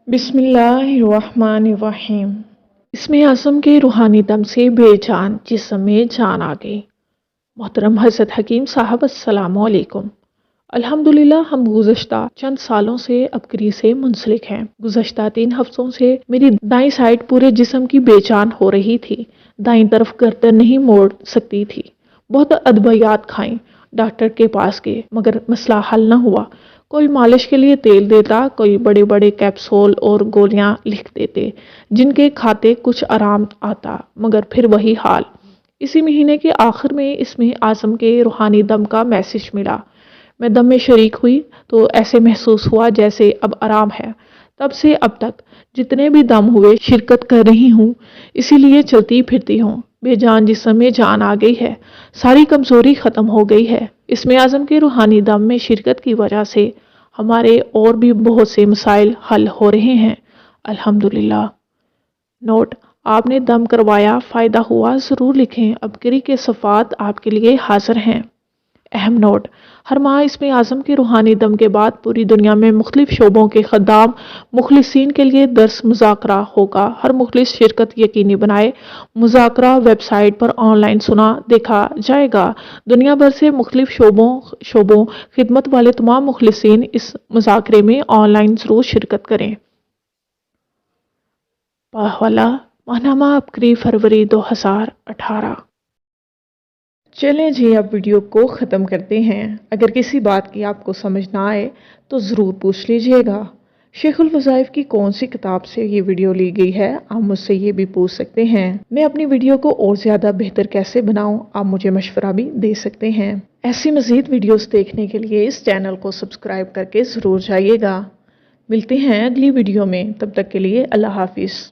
बिस्मिल्लाहिर्रहमानिर्रहीम। इसमें आज़म के रूहानी दम से बेजान जिस्म में जान आ गई। मोहतरम हज़रत हकीम साहब अस्सलामु अलैकुम। अल्हम्दुलिल्लाह हम गुज़श्ता चंद सालों से अबकरी से मुंसलिक हैं। गुज़श्ता 3 हफ्तों से मेरी दाईं साइड पूरे जिस्म की बेजान हो रही थी। दाईं तरफ गर्दन नहीं मोड़ सकती थी। बहुत अदवियात खाई, डॉक्टर के पास गए, मगर मसला हल न हुआ। कोई मालिश के लिए तेल देता, कोई बड़े बड़े कैप्सूल और गोलियां लिख देते जिनके खाते कुछ आराम आता, मगर फिर वही हाल। इसी महीने के आखिर में इसमें आज़म के रूहानी दम का मैसेज मिला। मैं दम में शरीक हुई तो ऐसे महसूस हुआ जैसे अब आराम है। तब से अब तक जितने भी दम हुए शिरकत कर रही हूँ, इसीलिए चलती फिरती हूँ। बेजान जिस्म में जान आ गई है, सारी कमजोरी खत्म हो गई है। इसमें आज़म के रूहानी दम में शिरकत की वजह से हमारे और भी बहुत से मसाइल हल हो रहे हैं, अल्हम्दुलिल्लाह। नोट: आपने दम करवाया, फ़ायदा हुआ, ज़रूर लिखें। अबकरी के सफ़ात आपके लिए हाजिर हैं। अहम नोट: हर माह इसमें आज़म के रूहानी दम के बाद पूरी दुनिया में मुख्तलिफ शोबों के खद्दाम मुखलिसीन के लिए दर्स मुज़ाकरा होगा। हर मुखलिस शिरकत यकीनी बनाए। मुज़ाकरा वेबसाइट पर ऑनलाइन सुना देखा जाएगा। दुनिया भर से मुख्तलिफ शोबों खिदमत वाले तमाम मुखलिसीन इस मुज़ाकरे में ऑनलाइन ज़रूर शिरकत करें। हवाला: माहनामा अबकरी फरवरी 2018। चलें जी, अब वीडियो को ख़त्म करते हैं। अगर किसी बात की आपको समझ ना आए तो ज़रूर पूछ लीजिएगा। शेखुल वज़ाइफ की कौन सी किताब से ये वीडियो ली गई है, आप मुझसे ये भी पूछ सकते हैं। मैं अपनी वीडियो को और ज़्यादा बेहतर कैसे बनाऊं, आप मुझे मशवरा भी दे सकते हैं। ऐसी मज़ीद वीडियोस देखने के लिए इस चैनल को सब्सक्राइब करके ज़रूर जाइएगा। मिलते हैं अगली वीडियो में, तब तक के लिए अल्लाह हाफिज़।